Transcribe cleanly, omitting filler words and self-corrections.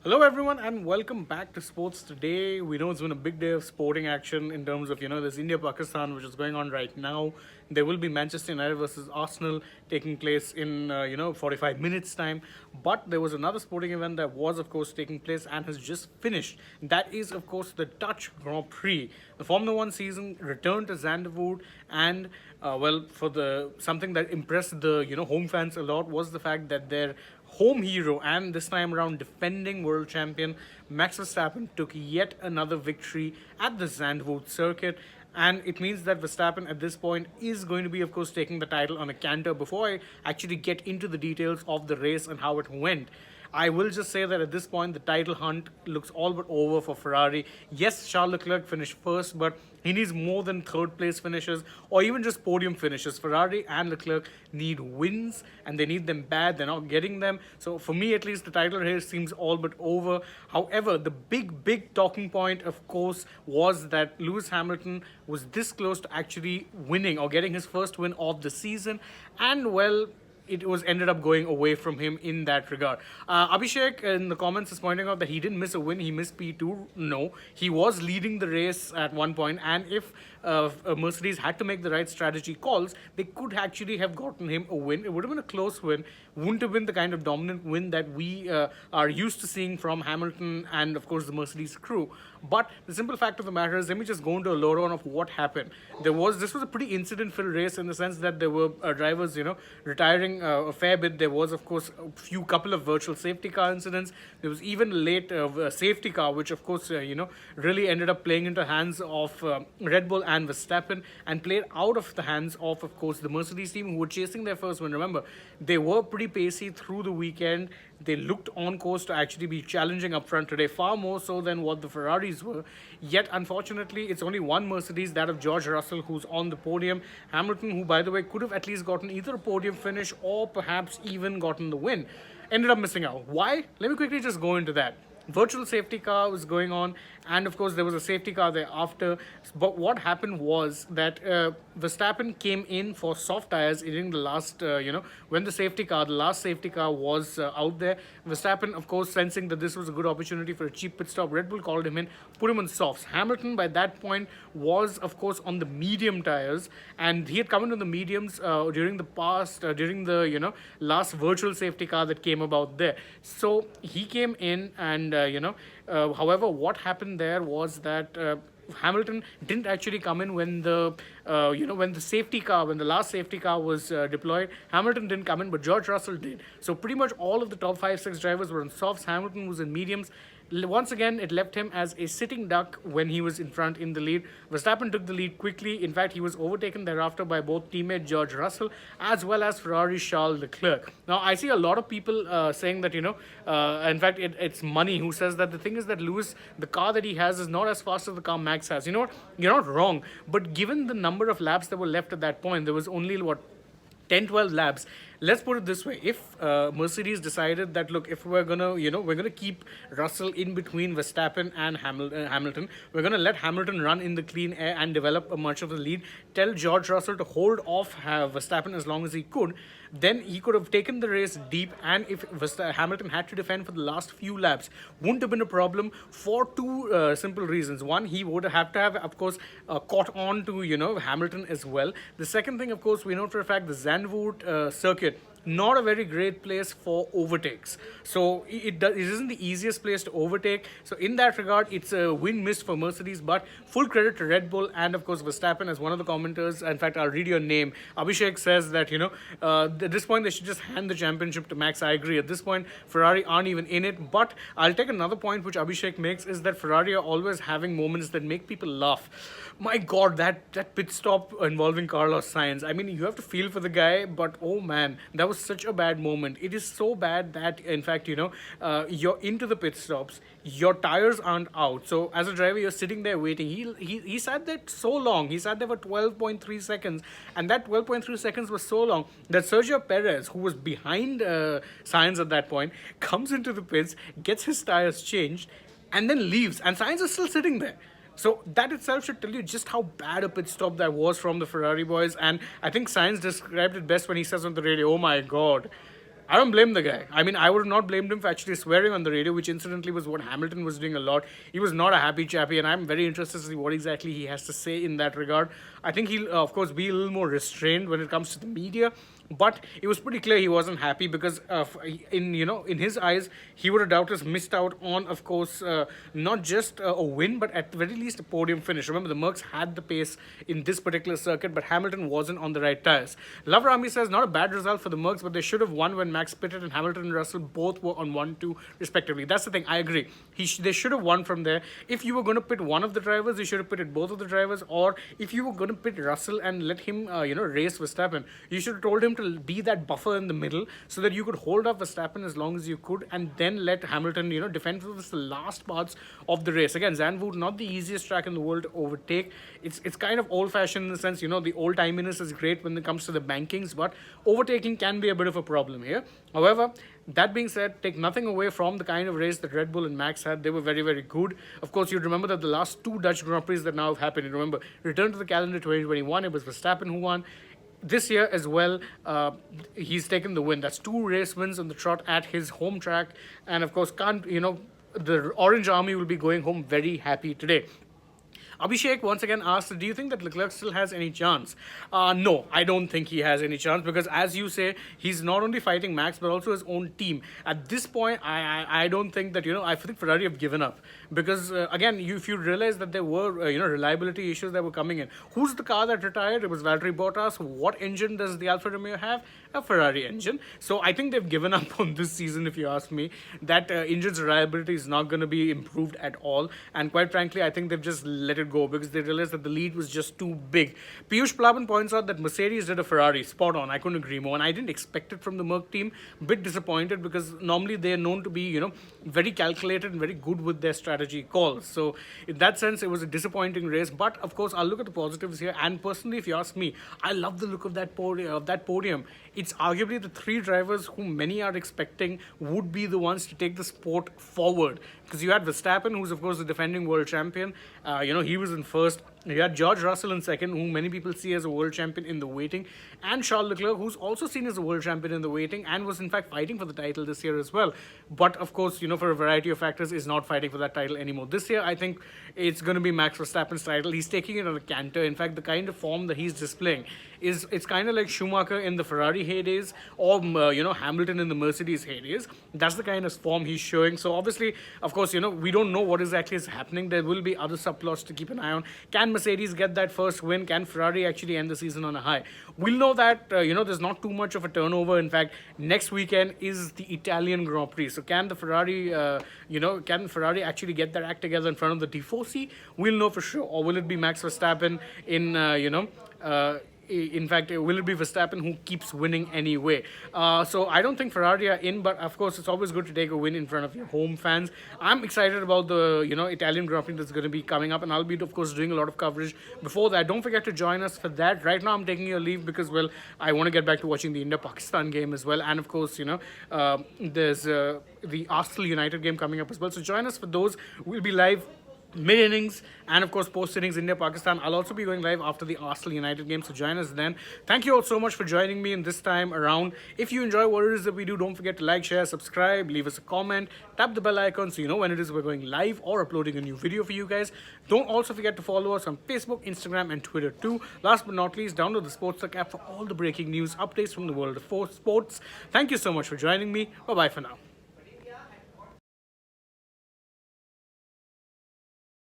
Hello, everyone, and welcome back to Sports Today. We know it's been a big day of sporting action in terms of, this India Pakistan, which is going on right now. There will be Manchester United versus Arsenal taking place in, 45 minutes' time. But there was another sporting event that was, of course, taking place and has just finished. That is, of course, the Dutch Grand Prix. The Formula One season returned to Zandvoort, and for the something that impressed the home fans a lot was the fact that their home hero and this time around defending world champion Max Verstappen took yet another victory at the Zandvoort circuit. And it means that Verstappen at this point is going to be, of course, taking the title on a canter. Before I actually get into the details of the race and how it went, I will just say that at this point, the title hunt looks all but over for Ferrari. Yes, Charles Leclerc finished first, but he needs more than third place finishes or even just podium finishes. Ferrari and Leclerc need wins, and they need them bad. They're not getting them. So, for me at least, the title race seems all but over. However, the big talking point, of course, was that Lewis Hamilton was this close to actually winning or getting his first win of the season. And, well, it was ended up going away from him in that regard. Abhishek in the comments is pointing out that he didn't miss a win, he missed P2. No, he was leading the race at one point, and if Mercedes had to make the right strategy calls, they could actually have gotten him a win. It would have been a close win, wouldn't have been the kind of dominant win that we are used to seeing from Hamilton and, of course, the Mercedes crew. But the simple fact of the matter is, let me just go into a lowdown of what happened. This was a pretty incident-filled race in the sense that there were drivers, retiring a fair bit. There was, of course, a couple of virtual safety car incidents. There was even a late safety car, which, of course, really ended up playing into hands of Red Bull and Verstappen, and played out of the hands of course, the Mercedes team, who were chasing their first win. Remember, they were pretty pacey through the weekend. They looked on course to actually be challenging up front today, far more so than what the Ferraris were. Yet, unfortunately, it's only one Mercedes, that of George Russell, who's on the podium. Hamilton, who, by the way, could have at least gotten either a podium finish or perhaps even gotten the win, ended up missing out. Why? Let me quickly just go into that. Virtual safety car was going on, and of course there was a safety car there after. But what happened was that Verstappen came in for soft tires during the last when the last safety car was out there. Verstappen, of course, sensing that this was a good opportunity for a cheap pit stop, Red Bull called him in, put him on softs. Hamilton by that point was, of course, on the medium tires, and he had come in on the mediums during the last virtual safety car that came about there. So he came in, and however, what happened there was that Hamilton didn't actually come in when when the last safety car was deployed. Hamilton didn't come in, but George Russell did. So pretty much all of the top 5-6 drivers were in softs. Hamilton was in mediums. Once again, it left him as a sitting duck when he was in front in the lead. Verstappen took the lead quickly. In fact, he was overtaken thereafter by both teammate George Russell as well as Ferrari Charles Leclerc. Now, I see a lot of people saying that, in fact, it's Money who says that the thing is that Lewis, the car that he has, is not as fast as the car Max has. You know what? You're not wrong. But given the number of laps that were left at that point, there was only, 10-12 laps. Let's put it this way: if Mercedes decided that, look, if we're gonna keep Russell in between Verstappen and Hamilton, we're gonna let Hamilton run in the clean air and develop a much of the lead, tell George Russell to hold off Verstappen as long as he could, then he could have taken the race deep. And if Hamilton had to defend for the last few laps, wouldn't have been a problem for two simple reasons. One, he would have to have, of course, caught on to Hamilton as well. The second thing, of course, we know for a fact the Zandvoort circuit, not a very great place for overtakes. So it isn't the easiest place to overtake. So in that regard, it's a win missed for Mercedes. But full credit to Red Bull and, of course, Verstappen. As one of the commenters, in fact, I'll read your name, Abhishek, says that at this point they should just hand the championship to Max. I agree. At this point, Ferrari aren't even in it. But I'll take another point which Abhishek makes, is that Ferrari are always having moments that make people laugh. My God, that pit stop involving Carlos Sainz. I mean, you have to feel for the guy, but oh man, that was such a bad moment. It is so bad that, in fact, you're into the pit stops, your tires aren't out. So as a driver, you're sitting there waiting. He sat there so long. He sat there for 12.3 seconds, and that 12.3 seconds was so long that Sergio Perez, who was behind Sainz at that point, comes into the pits, gets his tires changed, and then leaves. And Sainz is still sitting there. So that itself should tell you just how bad a pit stop that was from the Ferrari boys. And I think Sainz described it best when he says on the radio, "Oh my God, I don't blame the guy. I mean, I would have not blamed him for actually swearing on the radio, which incidentally was what Hamilton was doing a lot. He was not a happy chappy, and I'm very interested to see what exactly he has to say in that regard. I think he'll, of course, be a little more restrained when it comes to the media. But it was pretty clear he wasn't happy because, in his eyes, he would have doubtless missed out on, of course, not just a win, but at the very least a podium finish. Remember, the Mercs had the pace in this particular circuit, but Hamilton wasn't on the right tires. Love Rami says not a bad result for the Mercs, but they should have won when Max pitted and Hamilton and Russell both were on 1-2 respectively. That's the thing. I agree. They should have won from there. If you were going to pit one of the drivers, you should have pitted both of the drivers. Or if you were going to pit Russell and let him, race Verstappen, you should have told him to be that buffer in the middle so that you could hold off Verstappen as long as you could, and then let Hamilton, defend for the last parts of the race. Again, Zandvoort, not the easiest track in the world to overtake. It's kind of old-fashioned in the sense, the old-timiness is great when it comes to the bankings, but overtaking can be a bit of a problem here. However, that being said, take nothing away from the kind of race that Red Bull and Max had. They were very, very good. Of course, you remember that the last two Dutch Grand Prix that now have happened, you remember, return to the calendar 2021, it was Verstappen who won. This year as well, he's taken the win. That's 2 race wins on the trot at his home track. And of course, the Orange Army will be going home very happy today. Abhishek once again asked, do you think that Leclerc still has any chance? No, I don't think he has any chance because, as you say, he's not only fighting Max but also his own team. At this point, I don't think that, I think Ferrari have given up because, again, if you realize that there were, reliability issues that were coming in. Who's the car that retired? It was Valtteri Bottas. What engine does the Alfa Romeo have? A Ferrari engine. So I think they've given up on this season, if you ask me. That engine's reliability is not going to be improved at all. And quite frankly, I think they've just let it go because they realized that the lead was just too big. Piyush Plavan points out that Mercedes did a Ferrari. Spot on. I couldn't agree more. And I didn't expect it from the Merc team. Bit disappointed because normally they are known to be, very calculated and very good with their strategy calls. So in that sense, it was a disappointing race. But of course, I'll look at the positives here. And personally, if you ask me, I love the look of that podium. It's arguably the 3 drivers whom many are expecting would be the ones to take the sport forward. Because you had Verstappen, who's of course the defending world champion. He was in first. You had George Russell in second, whom many people see as a world champion in the waiting. And Charles Leclerc, who's also seen as a world champion in the waiting and was in fact fighting for the title this year as well. But of course, for a variety of factors, is not fighting for that title anymore. This year, I think it's going to be Max Verstappen's title. He's taking it on a canter. In fact, the kind of form that he's displaying it's kind of like Schumacher in the Ferrari heydays or, Hamilton in the Mercedes heydays. That's the kind of form he's showing. So obviously, of course, we don't know what exactly is happening. There will be other subplots to keep an eye on. Can Mercedes get that first win? Can Ferrari actually end the season on a high? We'll know that, there's not too much of a turnover. In fact, next weekend is the Italian Grand Prix. So can the Ferrari, can Ferrari actually get their act together in front of the Tifosi? We'll know for sure. Or will it be Max Verstappen in fact, will it be Verstappen who keeps winning anyway? So I don't think Ferrari are in, but of course it's always good to take a win in front of your home fans. I'm excited about the Italian Grand Prix that's going to be coming up, and I'll be of course doing a lot of coverage before that. Don't forget to join us for that. Right now I'm taking a leave because I want to get back to watching the India-Pakistan game as well, and of course there's the Arsenal United game coming up as well. So join us for those. We'll be live mid-innings and of course post-innings India-Pakistan. I'll also be going live after the Arsenal United game, so join us then. Thank you all so much for joining me in this time around. If you enjoy what it is that we do, don't forget to like, share, subscribe, leave us a comment, tap the bell icon so you know when it is we're going live or uploading a new video for you guys. Don't also forget to follow us on Facebook, Instagram and Twitter too. Last but not least, download the AajTak app for all the breaking news updates from the world of sports. Thank you so much for joining me. Bye bye for now.